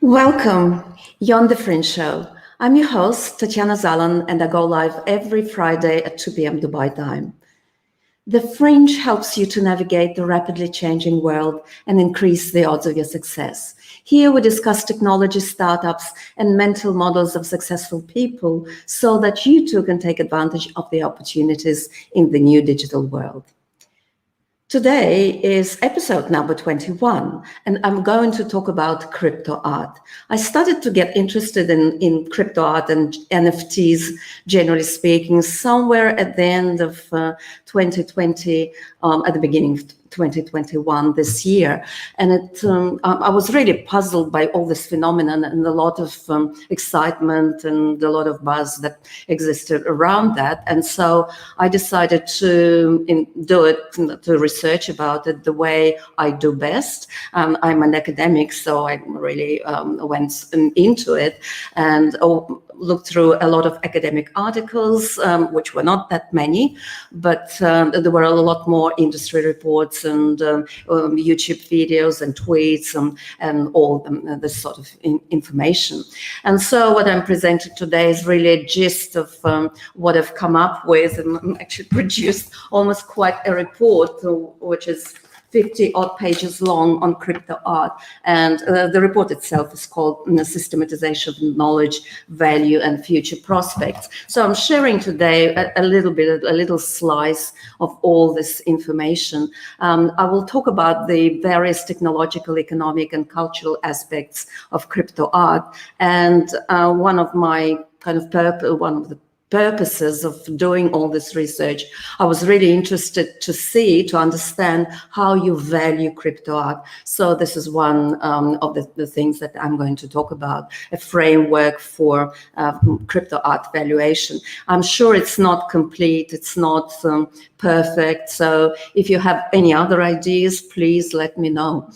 Welcome, you're on the Fringe show. I'm your host, Tatiana Zalan, and I go live every Friday at 2 p.m. Dubai time. The Fringe helps you to navigate the rapidly changing world and increase the odds of your success. Here we discuss technology, startups, and mental models of successful people so that you too can take advantage of the opportunities in the new digital world. Today is episode number 21, and I'm going to talk about crypto art. I started to get interested in crypto art and NFTs, generally speaking, somewhere at the end of 2020, at the beginning of 2021 this year. And I was really puzzled by all this phenomenon and a lot of excitement and a lot of buzz that existed around that. And so I decided to do it, to research about it the way I do best. I'm an academic, so I really went into it and looked through a lot of academic articles, which were not that many, but there were a lot more industry reports and YouTube videos and tweets and all this sort of information. And so what I'm presenting today is really a gist of what I've come up with, and actually produced almost quite a report, which is 50 odd pages long on crypto art. And the report itself is called Systematization of Knowledge, Value and Future Prospects. So I'm sharing today a little slice of all this information. I will talk about the various technological, economic and cultural aspects of crypto art. And one of the purposes of doing all this research, I was really interested to understand how you value crypto art. So this is one of the things that I'm going to talk about, a framework for crypto art valuation. I'm sure it's not complete, it's not perfect. So if you have any other ideas, please let me know.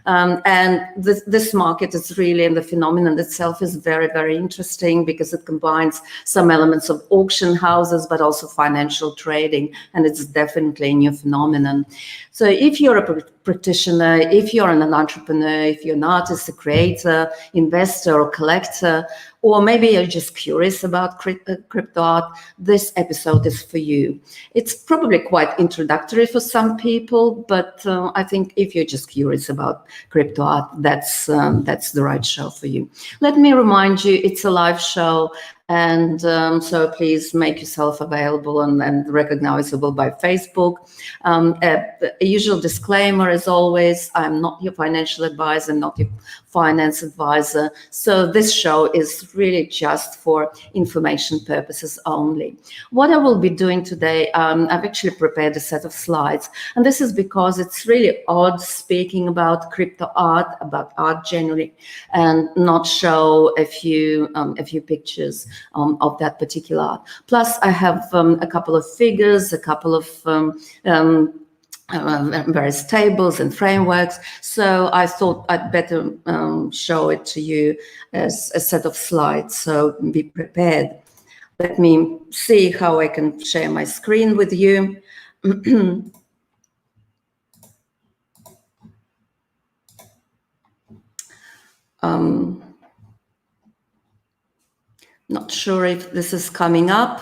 And this market is really, and the phenomenon itself is very, very interesting because it combines some elements of auction houses, but also financial trading, and it's definitely a new phenomenon. So if you're a practitioner, if you're an entrepreneur, if you're an artist, a creator, investor or collector, or maybe you're just curious about crypto art, this episode is for you. It's probably quite introductory for some people, but I think if you're just curious about crypto art, that's the right show for you. Let me remind you, it's a live show. And so please make yourself available and recognizable by Facebook. A usual disclaimer, as always, I'm not your financial advisor, not your finance advisor. So this show is really just for information purposes only. What I will be doing today, I've actually prepared a set of slides. And this is because it's really odd speaking about crypto art, about art generally, and not show a few pictures of that particular art. Plus, I have a couple of figures, a couple of various tables and frameworks. So I thought I'd better show it to you as a set of slides. So be prepared. Let me see how I can share my screen with you. Not sure if this is coming up,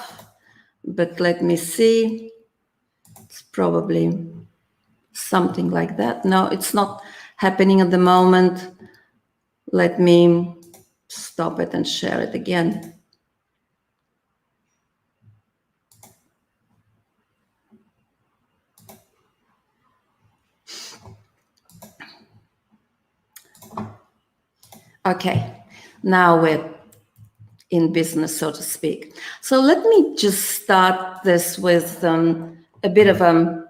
but let me see. It's probably something like that. No, it's not happening at the moment. Let me stop it and share it again. Okay, now we're in business, so to speak. So let me just start this with a bit of an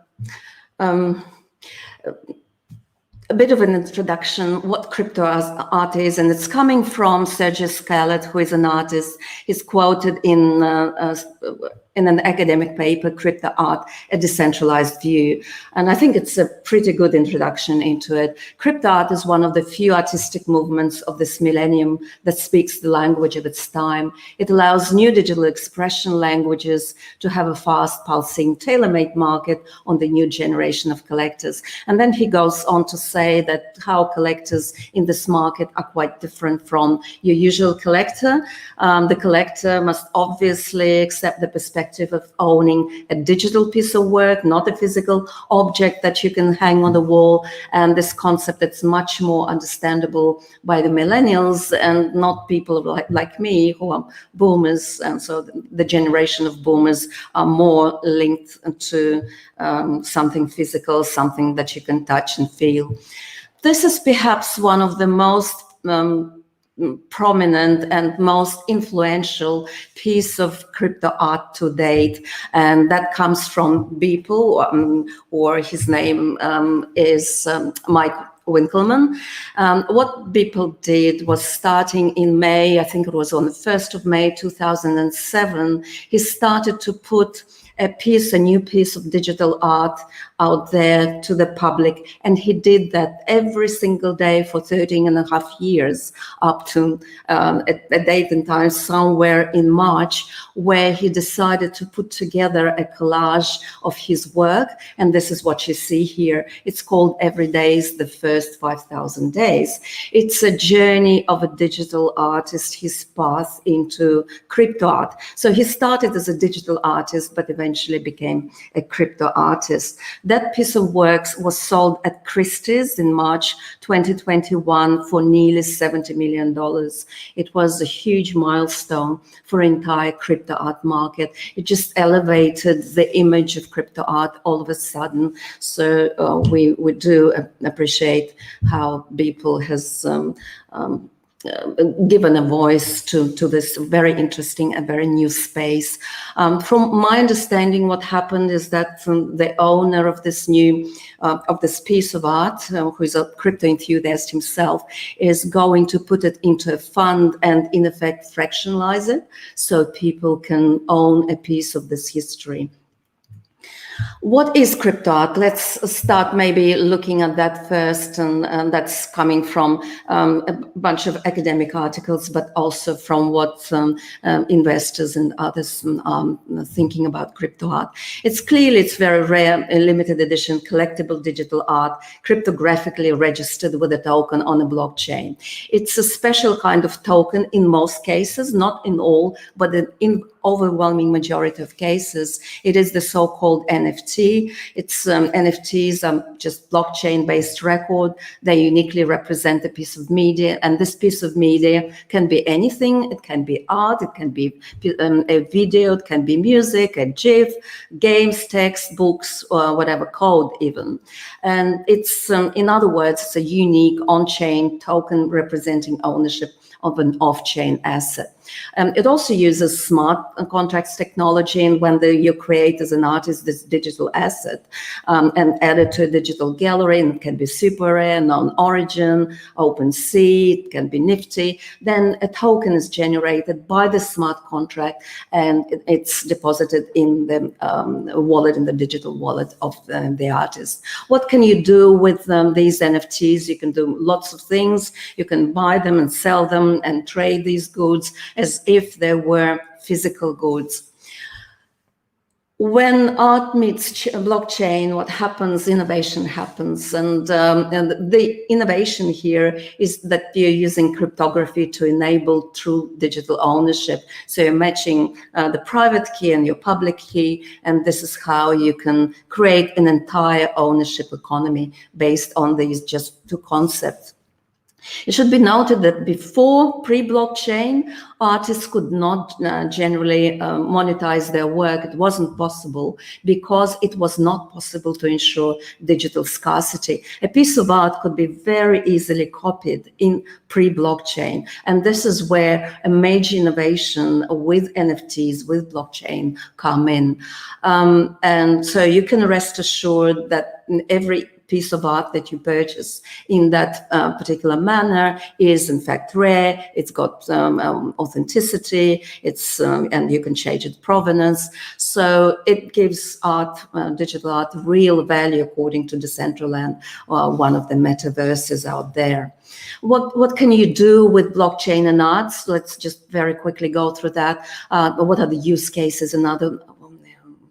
introduction, what crypto art is, and it's coming from Sergio Scalet, who is an artist. He's quoted in in an academic paper, Crypto Art, a Decentralized View. And I think it's a pretty good introduction into it. Crypto art is one of the few artistic movements of this millennium that speaks the language of its time. It allows new digital expression languages to have a fast, pulsing, tailor-made market on the new generation of collectors. And then he goes on to say that how collectors in this market are quite different from your usual collector. The collector must obviously accept the perspective of owning a digital piece of work, not a physical object that you can hang on the wall. And this concept that's much more understandable by the millennials and not people like me who are boomers. And so the generation of boomers are more linked to something physical, something that you can touch and feel. This is perhaps one of the most prominent and most influential piece of crypto art to date, and that comes from Beeple, or his name is Mike Winkelmann. What Beeple did was, starting in May, I think it was on the 1st of May 2007, he started to put a new piece of digital art out there to the public. And he did that every single day for 13 and a half years, up to a date and time somewhere in March, where he decided to put together a collage of his work. And this is what you see here. It's called Every Day's the First 5,000 Days. It's a journey of a digital artist, his path into crypto art. So he started as a digital artist, but eventually became a crypto artist. That piece of works was sold at Christie's in March 2021 for nearly $70 million. It was a huge milestone for entire crypto art market. It just elevated the image of crypto art all of a sudden. So we do appreciate how Beeple has given a voice to this very interesting and very new space. From my understanding, what happened is that the owner of this piece of art, who is a crypto enthusiast himself, is going to put it into a fund and in effect fractionalize it so people can own a piece of this history. What is crypto art? Let's start maybe looking at that first, and that's coming from a bunch of academic articles, but also from what investors and others are thinking about crypto art. It's very rare, a limited edition, collectible digital art, cryptographically registered with a token on a blockchain. It's a special kind of token in most cases, not in all, but in overwhelming majority of cases. It is the so-called NFT. It's NFTs are just blockchain-based record. They uniquely represent a piece of media, and this piece of media can be anything. It can be art, it can be a video, it can be music, a GIF, games, text, books, or whatever, code even. And it's, in other words, it's a unique on-chain token representing ownership of an off-chain asset. It also uses smart contracts technology, and when you create as an artist this digital asset and add it to a digital gallery, and it can be super rare, non-origin, OpenSea, it can be nifty, then a token is generated by the smart contract and it's deposited in the wallet, in the digital wallet of the artist. What can you do with these NFTs? You can do lots of things. You can buy them and sell them and trade these goods as if they were physical goods. When art meets blockchain, what happens? Innovation happens. And the innovation here is that you're using cryptography to enable true digital ownership. So you're matching the private key and your public key, and this is how you can create an entire ownership economy based on these just two concepts. It should be noted that before pre-blockchain, artists could not generally monetize their work. It wasn't possible because it was not possible to ensure digital scarcity. A piece of art could be very easily copied in pre-blockchain. And this is where a major innovation with NFTs, with blockchain come in. And so you can rest assured that every piece of art that you purchase in that particular manner is in fact rare. It's got authenticity. It's and you can change its provenance. So it gives art, digital art, real value according to Decentraland, one of the metaverses out there. What can you do with blockchain and arts? Let's just very quickly go through that. What are the use cases and other,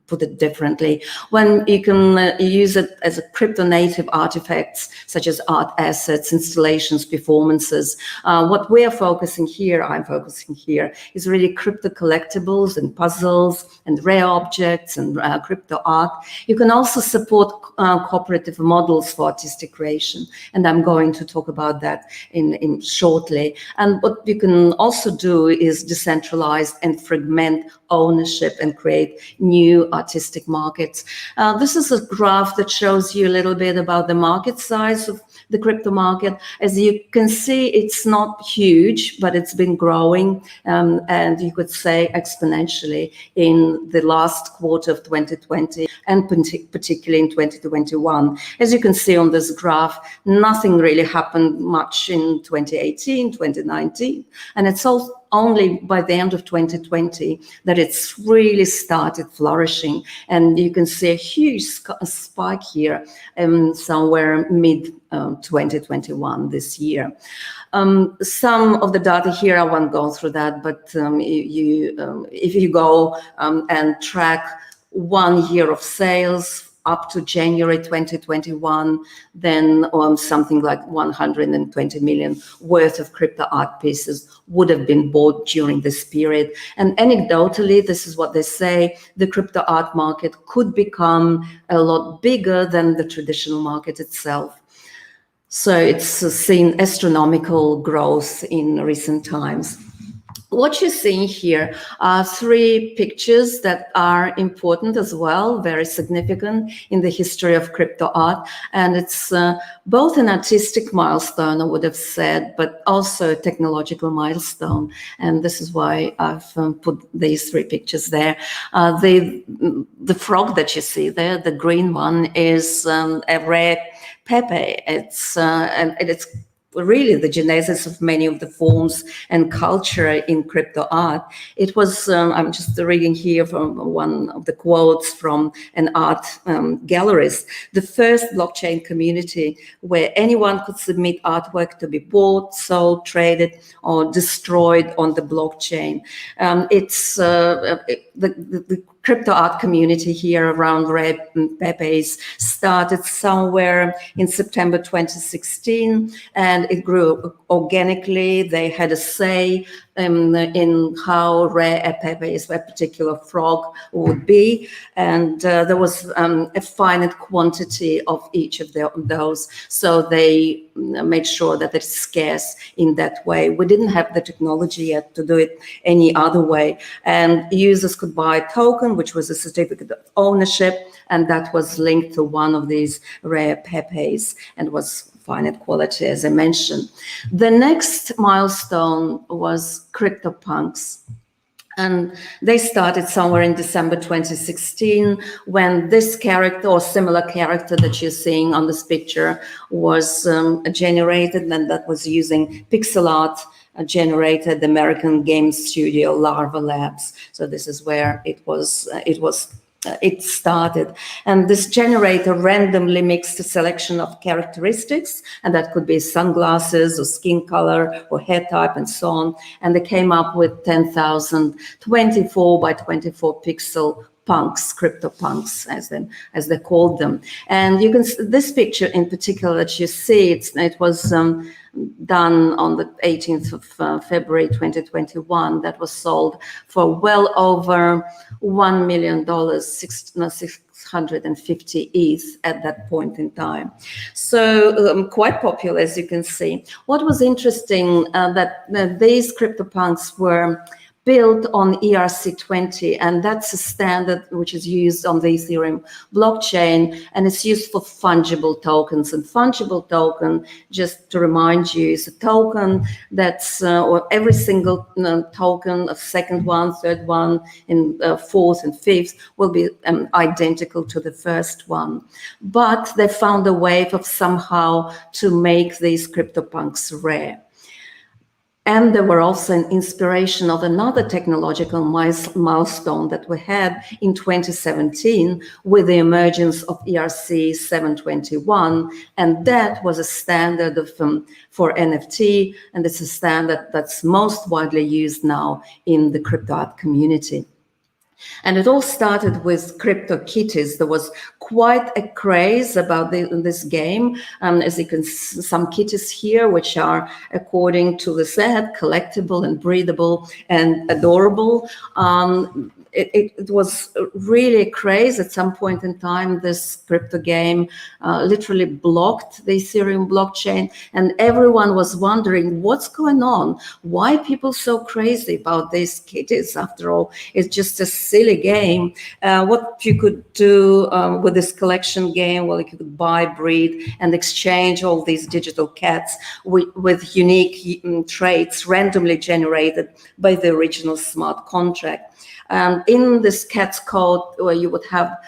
put it differently, when you can use it as a crypto-native artifacts, such as art assets, installations, performances. What we are focusing here, I'm focusing here, is really crypto collectibles and puzzles and rare objects and crypto art. You can also support cooperative models for artistic creation, and I'm going to talk about that in shortly. And what you can also do is decentralize and fragment ownership and create new artistic markets. This is a graph that shows you a little bit about the market size of the crypto market. As you can see, it's not huge, but it's been growing, and you could say exponentially in the last quarter of 2020 and particularly in 2021. As you can see on this graph, nothing really happened much in 2018, 2019, and it's all only by the end of 2020 that it's really started flourishing. And you can see a huge spike here somewhere mid 2021 this year. Some of the data here, I won't go through that, but if you go and track 1 year of sales up to January 2021, then something like 120 million worth of crypto art pieces would have been bought during this period. And anecdotally, this is what they say, the crypto art market could become a lot bigger than the traditional market itself. So it's seen astronomical growth in recent times. What you're seeing here are 3 pictures that are important as well, very significant in the history of crypto art. And it's both an artistic milestone, I would have said, but also a technological milestone. And this is why I've put these 3 pictures there. The frog that you see there, the green one, is a rare Pepe. It's really the genesis of many of the forms and culture in crypto art. It was, I'm just reading here from one of the quotes from an art gallerist, the first blockchain community where anyone could submit artwork to be bought, sold, traded, or destroyed on the blockchain. It's the crypto art community here around rare Pepes started somewhere in September 2016, and it grew organically. They had a say in how rare a Pepes, a particular frog, would be, and there was a finite quantity of each of those, so they made sure that it's scarce in that way. We didn't have the technology yet to do it any other way, and users could buy a token, which was a certificate of ownership, and that was linked to one of these rare Pepes and was finite quality, as I mentioned. The next milestone was Cryptopunks. And they started somewhere in December 2016 when this character or similar character that you're seeing on this picture was generated, and that was using pixel art generated American game studio Larva Labs. So this is where it started. And this generator randomly mixed a selection of characteristics, and that could be sunglasses or skin color or hair type and so on. And they came up with 10,000 24 by 24 pixel punks, Cryptopunks, as they called them. And you can this picture in particular that you see, it was done on the 18th of February 2021. That was sold for well over $1 million, 650 ETH at that point in time. So quite popular, as you can see. What was interesting that these Cryptopunks were built on ERC20, and that's a standard which is used on the Ethereum blockchain, and it's used for fungible tokens. And fungible token, just to remind you, is a token that's, or every single token, a second one, third one, and fourth and fifth will be identical to the first one. But they found a way of somehow to make these CryptoPunks rare. And they were also an inspiration of another technological milestone that we had in 2017 with the emergence of ERC 721. And that was a standard for NFT, and it's a standard that's most widely used now in the crypto art community. And it all started with crypto kitties. There was quite a craze about this game. As you can see, some kitties here, which are, according to the set, collectible and breedable and adorable. It was really a craze. At some point in time, this crypto game literally blocked the Ethereum blockchain, and everyone was wondering what's going on. Why are people so crazy about these kitties? After all, it's just a silly game. What you could do with this collection game, well, you could buy, breed, and exchange all these digital cats with unique traits randomly generated by the original smart contract. In this cat's code, where you would have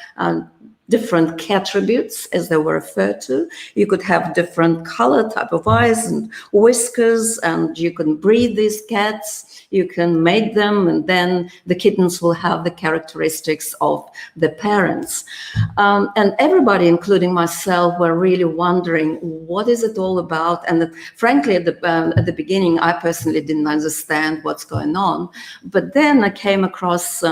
different cat attributes, as they were referred to. You could have different color, type of eyes and whiskers, and you can breed these cats, you can mate them, and then the kittens will have the characteristics of the parents. And everybody, including myself, were really wondering, what is it all about? And frankly, at the beginning, I personally didn't understand what's going on. But then I came across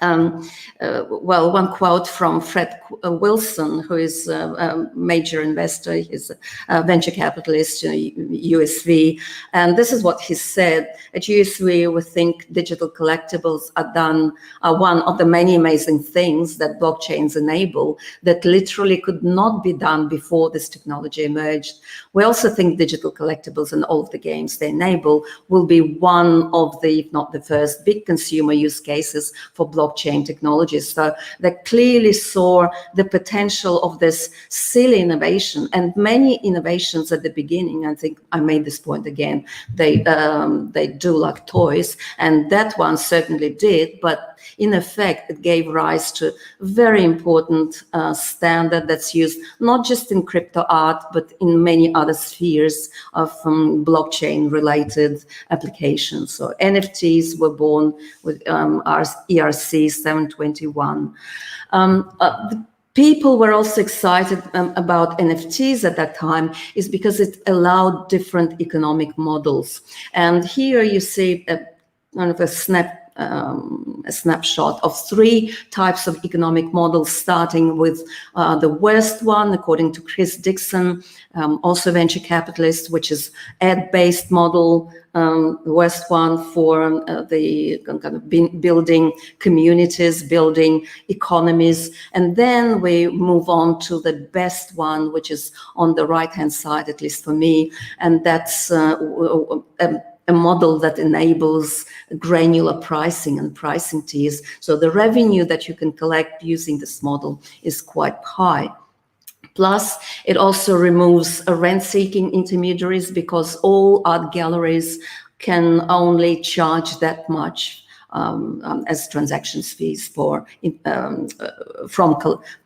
one quote from Fred Wilson, who is a major investor. He's a venture capitalist, USV. And this is what he said. At USV, we think digital collectibles are one of the many amazing things that blockchains enable that literally could not be done before this technology emerged. We also think digital collectibles and all of the games they enable will be one of the, if not the first, big consumer use cases for blockchain technologies. So they clearly saw the potential of this silly innovation, and many innovations at the beginning, I think I made this point again, they do like toys, and that one certainly did, but in effect, it gave rise to very important standard that's used not just in crypto art, but in many other spheres of blockchain-related applications. So NFTs were born with ERC 721. People were also excited about NFTs at that time is because it allowed different economic models. And here you see kind of a snapshot of three types of economic models, starting with the worst one, according to Chris Dixon, also venture capitalist, which is ad-based model, the worst one for the kind of building communities, building economies. And then we move on to the best one, which is on the right-hand side, at least for me, and that's a model that enables granular pricing and pricing tiers. So the revenue that you can collect using this model is quite high. Plus, it also removes rent-seeking intermediaries because all art galleries can only charge that much as transactions fees from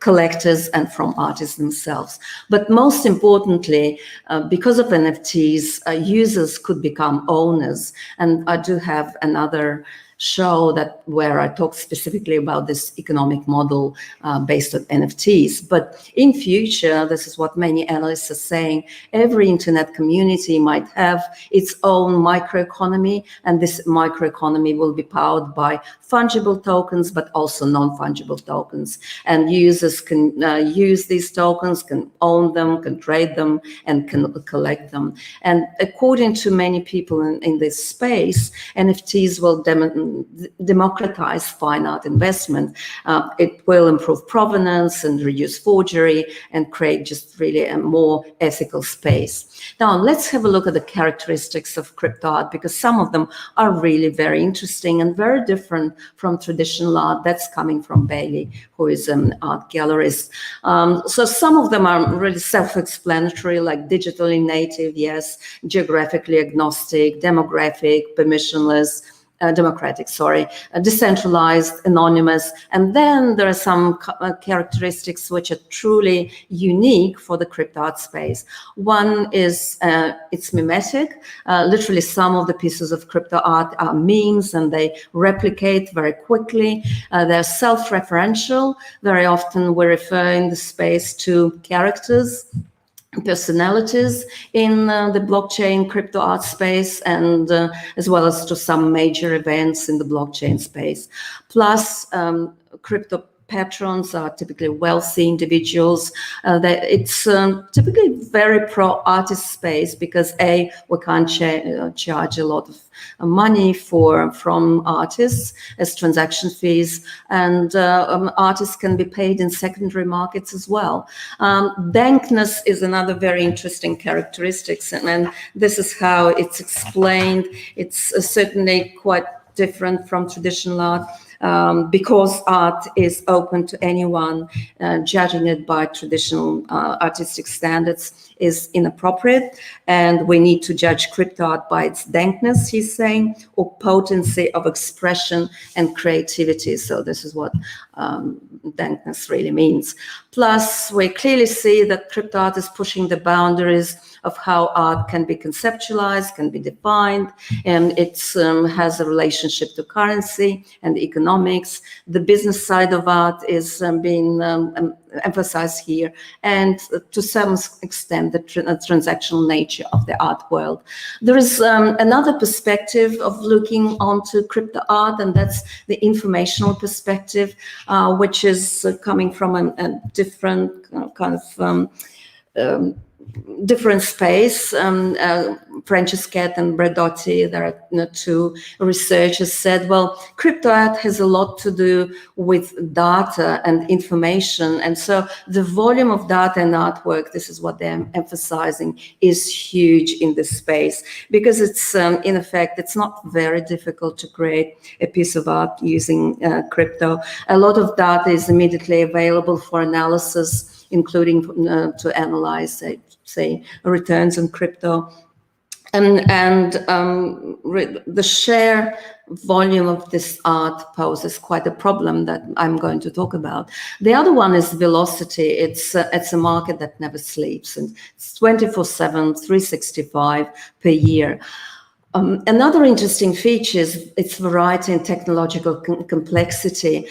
collectors and from artists themselves. But most importantly, because of NFTs, users could become owners. And I do have another show where I talk specifically about this economic model based on NFTs. But in future, this is what many analysts are saying, every internet community might have its own microeconomy, and this microeconomy will be powered by fungible tokens, but also non-fungible tokens. And users can use these tokens, can own them, can trade them, and can collect them. And according to many people in this space, NFTs will democratize fine art investment. It will improve provenance and reduce forgery and create just really a more ethical space. Now, let's have a look at the characteristics of crypto art, because some of them are really very interesting and very different from traditional art. That's coming from Bailey, who is an art gallerist. So some of them are really self-explanatory, like digitally native, yes, geographically agnostic, demographic, permissionless, democratic, decentralized, anonymous. And then there are some characteristics which are truly unique for the crypto art space. One is it's mimetic. Literally, some of the pieces of crypto art are memes and they replicate very quickly. They're self-referential. Very often we refer in the space to characters, personalities in the blockchain crypto art space, and as well as to some major events in the blockchain space. Plus, crypto patrons are typically wealthy individuals. It's typically very pro-artist space because we can't charge a lot of money from artists as transaction fees, and artists can be paid in secondary markets as well. Dankness is another very interesting characteristic, and this is how it's explained. It's certainly quite different from traditional art. Because art is open to anyone, judging it by traditional artistic standards is inappropriate, and we need to judge crypto art by its dankness, he's saying, or potency of expression and creativity. So this is what dankness really means. Plus, we clearly see that crypto art is pushing the boundaries of how art can be conceptualized, can be defined, and it has a relationship to currency and economics. The business side of art is being emphasized here, and to some extent the transactional nature of the art world. There is another perspective of looking onto crypto art, and that's the informational perspective, which is coming from a different kind of different space. Francesca and Bredotti, there are two researchers, said, well, crypto art has a lot to do with data and information. And so the volume of data and artwork, this is what they're emphasizing, is huge in this space, because it's, in effect, it's not very difficult to create a piece of art using crypto. A lot of data is immediately available for analysis, including to analyze, say, returns on crypto. And the sheer volume of this art poses quite a problem that I'm going to talk about. The other one is velocity. It's a market that never sleeps, and it's 24/7, 365 per year. Another interesting feature is its variety and technological complexity.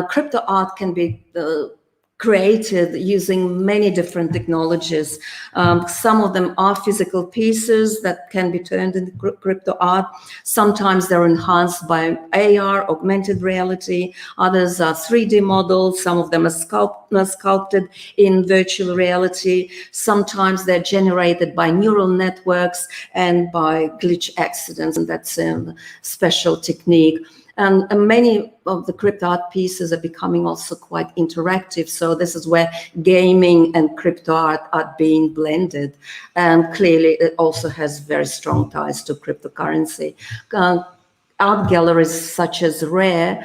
Crypto art can be created using many different technologies. Some of them are physical pieces that can be turned into crypto art. Sometimes they're enhanced by AR, augmented reality. Others are 3D models. Some of them are sculpted in virtual reality. Sometimes they're generated by neural networks and by glitch accidents, and that's a special technique. And many of the crypto art pieces are becoming also quite interactive. So this is where gaming and crypto art are being blended. And clearly it also has very strong ties to cryptocurrency. Art galleries such as Rarible,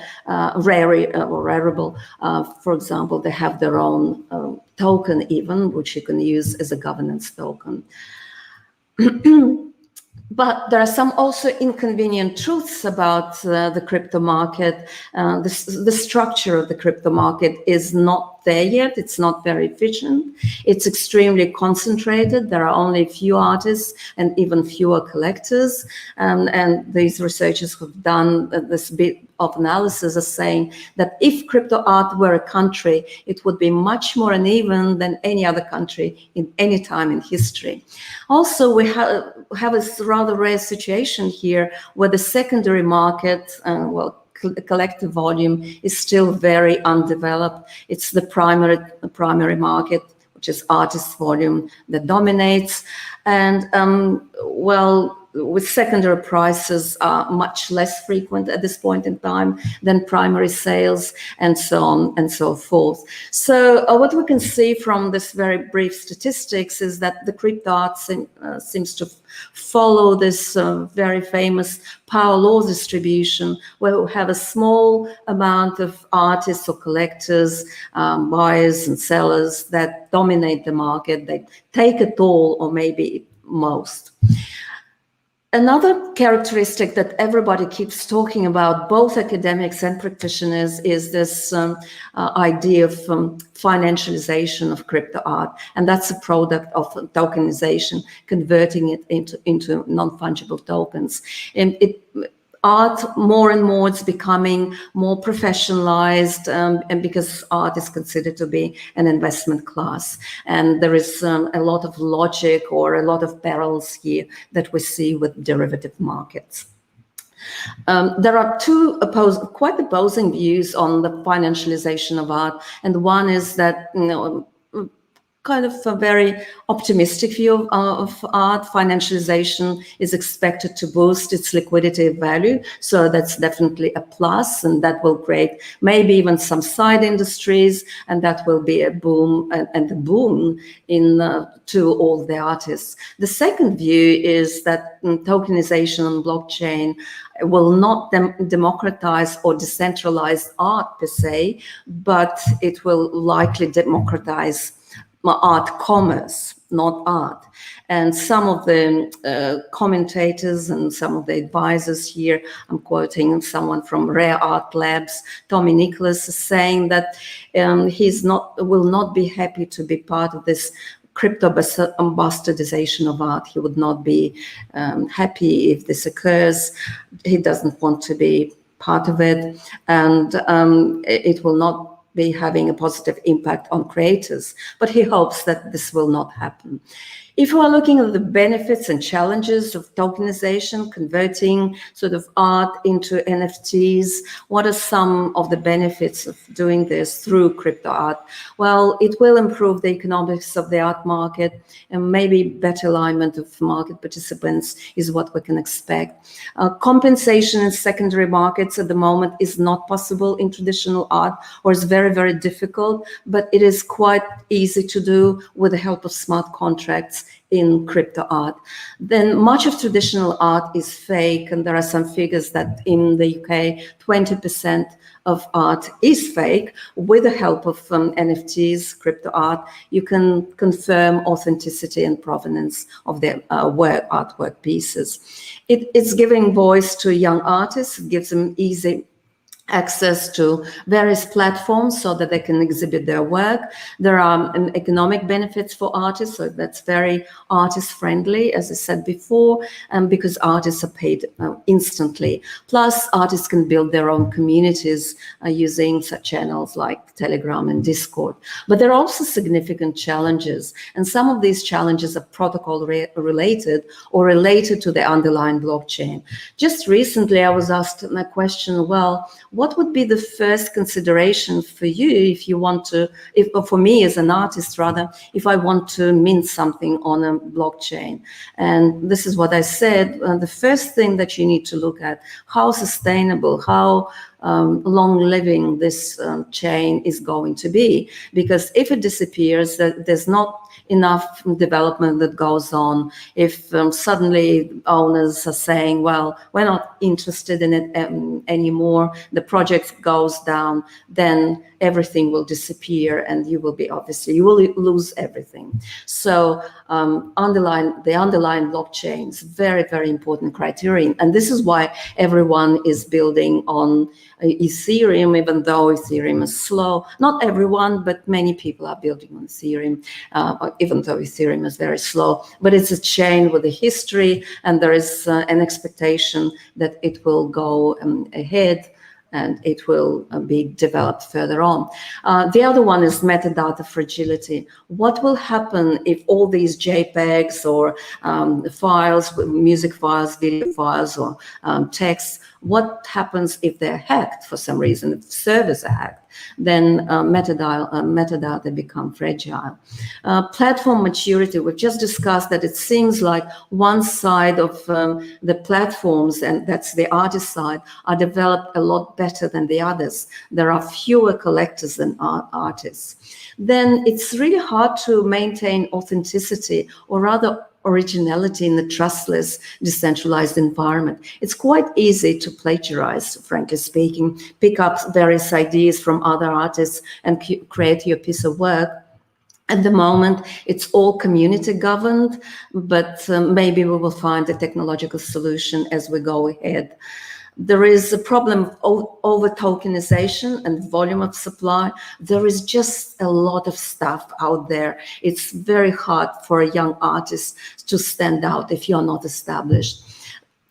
for example, they have their own token even, which you can use as a governance token. But there are some also inconvenient truths about the crypto market. The structure of the crypto market is not there yet. It's not very efficient. It's extremely concentrated. There are only a few artists and even fewer collectors. And these researchers who've done this bit of analysis are saying that if crypto art were a country, it would be much more uneven than any other country in any time in history. Also, we have a rather rare situation here where the secondary market, collective volume is still very undeveloped. It's the primary market, which is artist volume, that dominates. And with secondary prices are much less frequent at this point in time than primary sales, and so on and so forth. So what we can see from this very brief statistics is that the crypto art seems to follow this very famous power law distribution, where we have a small amount of artists or collectors, buyers and sellers that dominate the market. They take it all, or maybe most. Another characteristic that everybody keeps talking about, both academics and practitioners, is this idea of financialization of crypto art. And that's a product of tokenization, converting it into non-fungible tokens. And art, more and more, it's becoming more professionalized, and because art is considered to be an investment class. And there is a lot of logic or a lot of perils here that we see with derivative markets. There are two quite opposing views on the financialization of art. And one is that, kind of a very optimistic view of art. Financialization is expected to boost its liquidity value, so that's definitely a plus, and that will create maybe even some side industries, and that will be a boom and a boon to all the artists. The second view is that tokenization on blockchain will not democratize or decentralize art per se, but it will likely democratize art commerce, not art. And some of the commentators and some of the advisors here, I'm quoting someone from Rare Art Labs, Tommy Nicholas, is saying that will not be happy to be part of this crypto bastardization of art. He would not be happy if this occurs. He doesn't want to be part of it, and it will not be having a positive impact on creators, but he hopes that this will not happen. If we are looking at the benefits and challenges of tokenization, converting sort of art into NFTs, what are some of the benefits of doing this through crypto art? Well, it will improve the economics of the art market, and maybe better alignment of market participants is what we can expect. Compensation in secondary markets at the moment is not possible in traditional art, or is very, very difficult, but it is quite easy to do with the help of smart contracts in crypto art. Then much of traditional art is fake, and there are some figures that in the UK 20% of art is fake. With the help of NFTs, crypto art, you can confirm authenticity and provenance of the artwork pieces. It's giving voice to young artists. It gives them easy access to various platforms so that they can exhibit their work. There are economic benefits for artists, so that's very artist friendly, as I said before, because artists are paid instantly. Plus, artists can build their own communities using such channels like Telegram and Discord. But there are also significant challenges, and some of these challenges are protocol related or related to the underlying blockchain. Just recently, I was asked a question, well, what would be the first consideration for you if you want to, for me as an artist rather, if I want to mint something on a blockchain? And this is what I said, the first thing that you need to look at, how sustainable, how long-living this chain is going to be. Because if it disappears, there's not enough development that goes on. If suddenly owners are saying, well, we're not interested in it anymore, the project goes down, then everything will disappear, and you will lose everything. So the underlying blockchain is very, very important criterion. And this is why everyone is building on Ethereum, even though Ethereum is slow. Not everyone, but many people are building on Ethereum, even though Ethereum is very slow. But it's a chain with a history, and there is an expectation that it will go ahead, and it will be developed further on. The other one is metadata fragility. What will happen if all these JPEGs or files, music files, video files, or text, what happens if they're hacked for some reason, if servers are hacked? then metadata become fragile. Platform maturity, we've just discussed that it seems like one side of the platforms, and that's the artist side, are developed a lot better than the others. There are fewer collectors than artists. Then it's really hard to maintain authenticity, or rather originality, in the trustless, decentralized environment. It's quite easy to plagiarize, frankly speaking, pick up various ideas from other artists and create your piece of work. At the moment, it's all community governed, but maybe we will find a technological solution as we go ahead. There is a problem of over-tokenization and volume of supply. There is just a lot of stuff out there. It's very hard for a young artist to stand out if you're not established.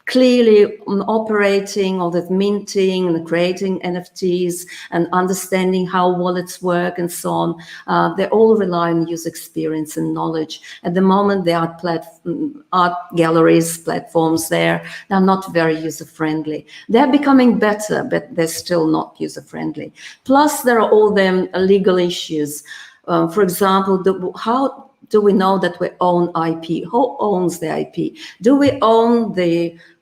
Clearly, operating all that minting and creating NFTs and understanding how wallets work and so on, they all rely on user experience and knowledge. At the moment, there are art galleries, platforms there. They're not very user-friendly. They're becoming better, but they're still not user-friendly. Plus, there are all them legal issues. For example, how do we know that we own IP? Who owns the IP? Do we own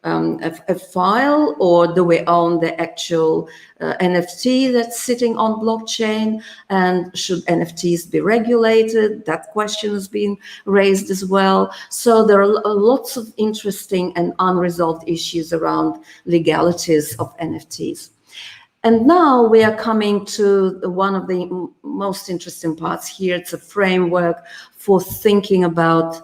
a file, or do we own the actual NFT that's sitting on blockchain? And should NFTs be regulated? That question has been raised as well. So there are lots of interesting and unresolved issues around legalities of NFTs. And now we are coming to one of the most interesting parts here. It's a framework for thinking about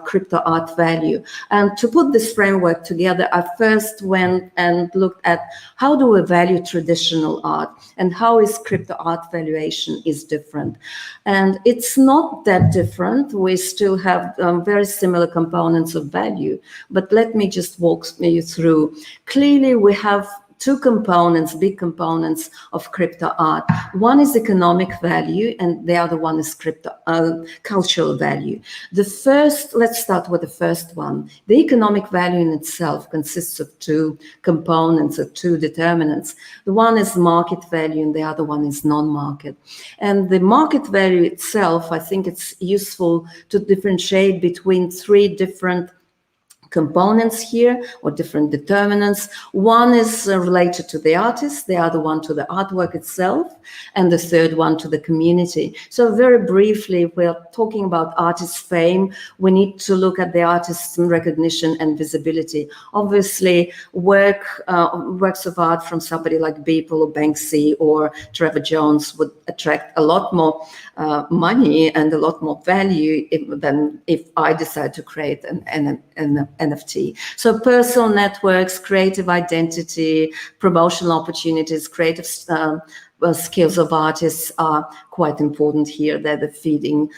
crypto art value. And to put this framework together, I first went and looked at how do we value traditional art and how is crypto art valuation is different. And it's not that different. We still have very similar components of value, but let me just walk you through. Clearly, we have two components, big components of crypto art. One is economic value, and the other one is cultural value. Let's start with the first one. The economic value in itself consists of two components, or two determinants. The one is market value, and the other one is non-market. And the market value itself, I think it's useful to differentiate between three different components here, or different determinants. One is related to the artist, the other one to the artwork itself, and the third one to the community. So very briefly, if we're talking about artist fame, we need to look at the artist's recognition and visibility. Obviously, works of art from somebody like Beeple or Banksy or Trevor Jones would attract a lot more money and a lot more value than if I decide to create an NFT. So personal networks, creative identity, promotional opportunities, creative skills of artists are quite important here. They're the feeding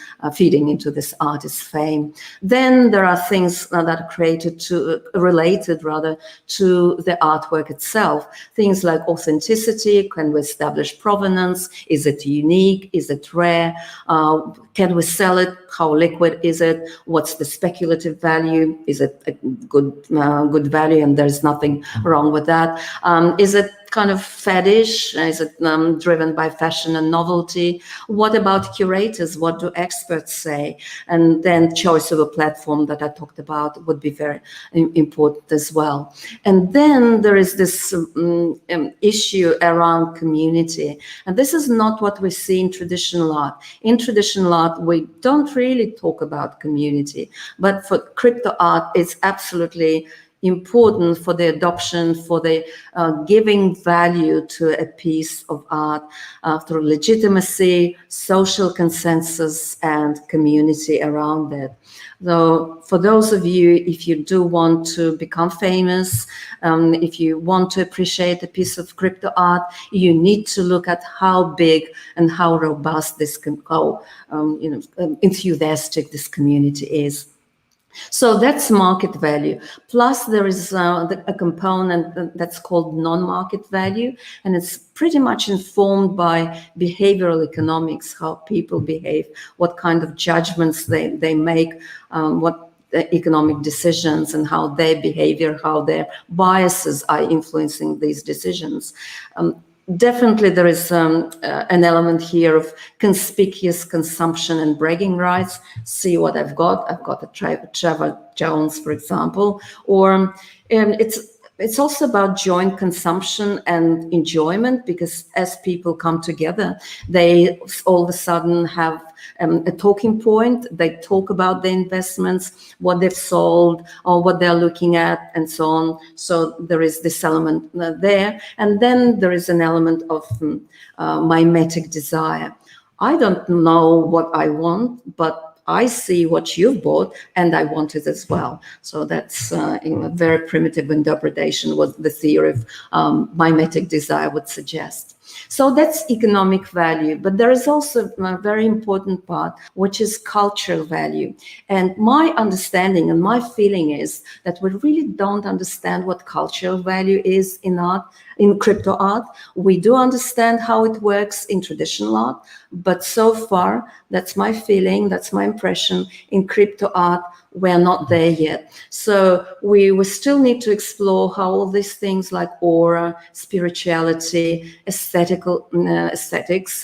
into this artist fame. Then there are things that are related to the artwork itself. Things like authenticity. Can we establish provenance? Is it unique? Is it rare? Can we sell it? How liquid is it? What's the speculative value? Is it a good value? And there's nothing wrong with that. Is it kind of fetish? Is it driven by fashion and novelty? What about curators? What do experts say? And then choice of a platform that I talked about would be very important as well. And then there is this issue around community. And this is not what we see in traditional art. In traditional art, we don't really talk about community. But for crypto art, it's absolutely important for the adoption, for the giving value to a piece of art through legitimacy, social consensus, and community around it. So for those of you, if you do want to become famous, if you want to appreciate a piece of crypto art, you need to look at how big and how robust enthusiastic this community is. So that's market value. Plus there is a component that's called non-market value, and it's pretty much informed by behavioral economics, how people behave, what kind of judgments they make, what economic decisions, and how their behavior, how their biases are influencing these decisions. Definitely, there is an element here of conspicuous consumption and bragging rights. See what I've got. I've got a Trevor Jones, for example. Or it's also about joint consumption and enjoyment, because as people come together, they all of a sudden have a talking point. They talk about the investments, what they've sold, or what they're looking at, and so on. So there is this element there. And then there is an element of mimetic desire. I don't know what I want, but I see what you've bought and I want it as well. So that's very primitive interpretation, what the theory of mimetic desire would suggest. So that's economic value, but there is also a very important part, which is cultural value. And my understanding and my feeling is that we really don't understand what cultural value is in art, in crypto art. We do understand how it works in traditional art, but so far, that's my feeling, that's my impression, in crypto art, we're not there yet. So we still need to explore how all these things like aura, spirituality, aesthetics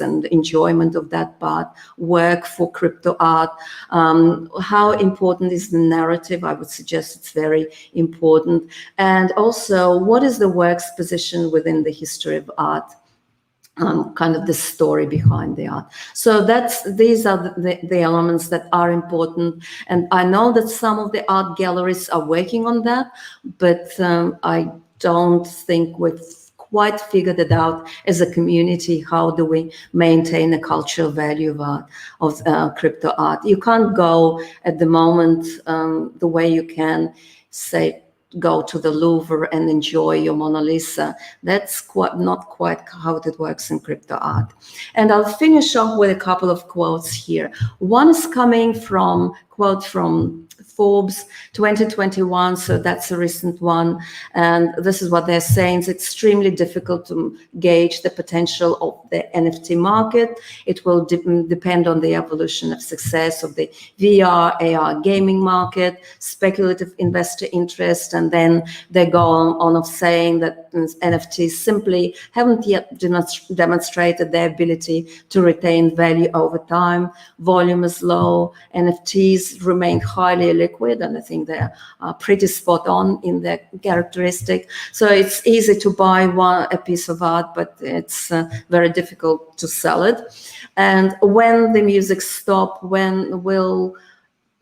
and enjoyment of that part work for crypto art. How important is the narrative? I would suggest it's very important. And also, what is the work's position within the history of art? Kind of the story behind the art. So these are the elements that are important. And I know that some of the art galleries are working on that, but I don't think we've quite figured it out as a community. How do we maintain a cultural value of art, of crypto art? You can't go at the moment the way you can, say, go to the Louvre and enjoy your Mona Lisa. That's not quite how it works in crypto art. And I'll finish off with a couple of quotes here. One is coming from quote from Forbes 2021, so that's a recent one. And this is what they're saying: it's extremely difficult to gauge the potential of the NFT market. It will depend on the evolution of success of the VR, AR gaming market, speculative investor interest, and then they go on of saying that NFTs simply haven't yet demonstrated their ability to retain value over time. Volume is low. NFTs remain highly liquid, and I think they're pretty spot on in their characteristic. So it's easy to buy a piece of art, but it's very difficult to sell it. And when the music stops, when will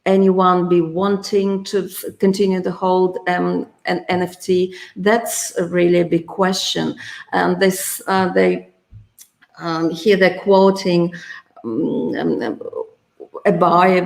anyone be wanting to continue to hold an NFT? That's really a big question. And here they're quoting a buyer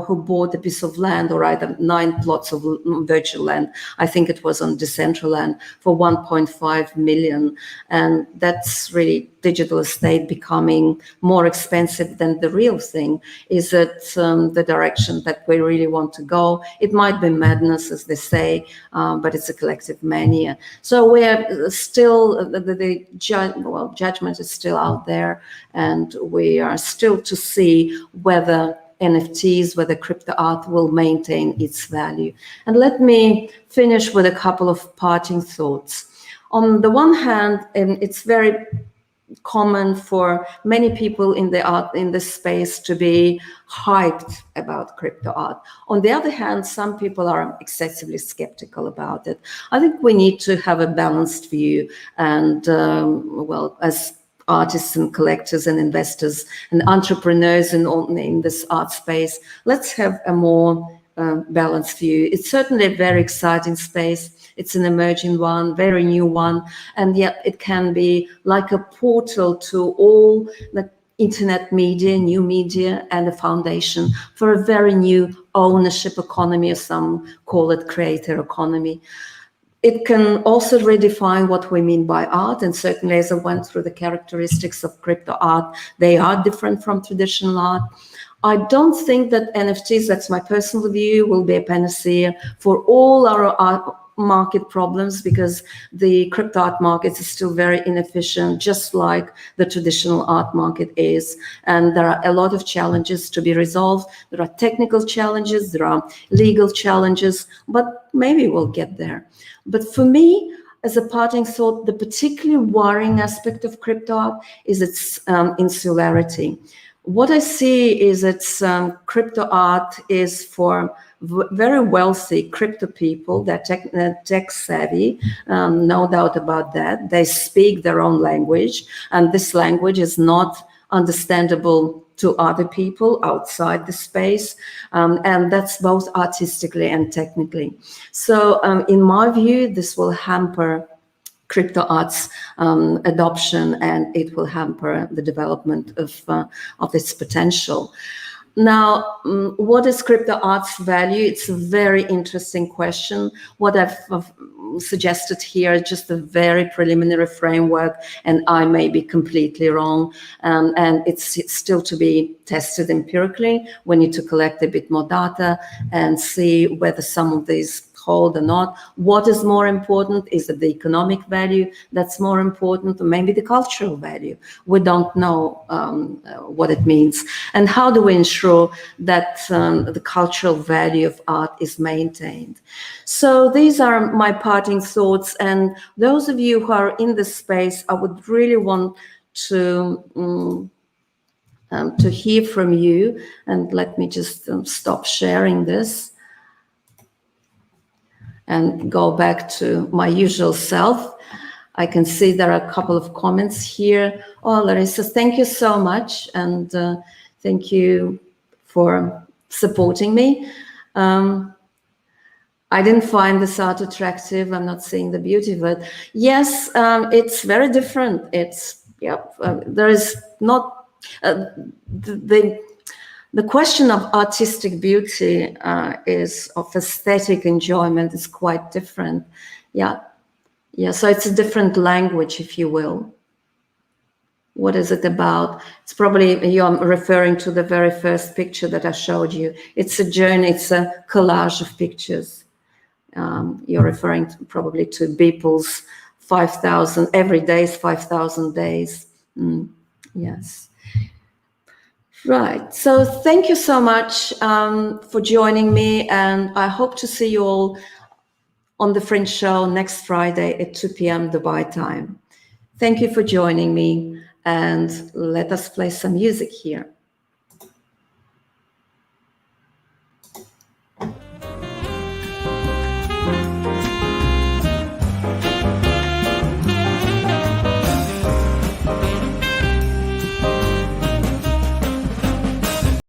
who bought a piece of land, or rather 9 plots of virtual land. I think it was on Decentraland for 1.5 million. And that's really digital estate becoming more expensive than the real thing. Is it the direction that we really want to go? It might be madness, as they say, but it's a collective mania. So we're still, the judgment is still out there, and we are still to see whether NFTs, whether crypto art will maintain its value. And let me finish with a couple of parting thoughts. On the one hand, it's very common for many people in this space to be hyped about crypto art. On the other hand, some people are excessively skeptical about it. I think we need to have a balanced view, and as artists and collectors and investors and entrepreneurs in this art space, let's have a more balanced view. It's certainly a very exciting space. It's an emerging one, very new one, and yet it can be like a portal to all the internet media, new media, and a foundation for a very new ownership economy, or some call it creator economy. It can also redefine what we mean by art, and certainly as I went through the characteristics of crypto art, they are different from traditional art. I don't think that NFTs, that's my personal view, will be a panacea for all our art market problems, because the crypto art market is still very inefficient, just like the traditional art market is. And there are a lot of challenges to be resolved. There are technical challenges, there are legal challenges, but maybe we'll get there. But for me, as a parting thought, the particularly worrying aspect of crypto art is its insularity. What I see is that crypto art is for very wealthy crypto people that tech savvy, no doubt about that. They speak their own language, and this language is not understandable to other people outside the space, and that's both artistically and technically. So in my view, this will hamper crypto arts adoption, and it will hamper the development of its potential. Now, what is crypto art's value? It's a very interesting question. What I've suggested here is just a very preliminary framework, and I may be completely wrong. And it's still to be tested empirically. We need to collect a bit more data and see whether some of these hold or not. What is more important? Is it the economic value that's more important, or maybe the cultural value? We don't know what it means. And how do we ensure that the cultural value of art is maintained? So these are my parting thoughts. And those of you who are in this space, I would really want to hear from you. And let me just stop sharing this and go back to my usual self. I can see there are a couple of comments here. Oh, Larissa, thank you so much. And thank you for supporting me. I didn't find this art attractive. I'm not seeing the beauty of it. Yes, it's very different. It's, there is not, the question of artistic beauty is of aesthetic enjoyment is quite different. Yeah, so it's a different language, if you will. What is it about? It's probably, you're referring to the very first picture that I showed you. It's a journey, it's a collage of pictures. You're referring probably to Beeple's 5,000, every day is 5,000 days. Yes. Right. So thank you so much for joining me, and I hope to see you all on the Fringe show next Friday at 2 p.m. Dubai time. Thank you for joining me, and let us play some music here.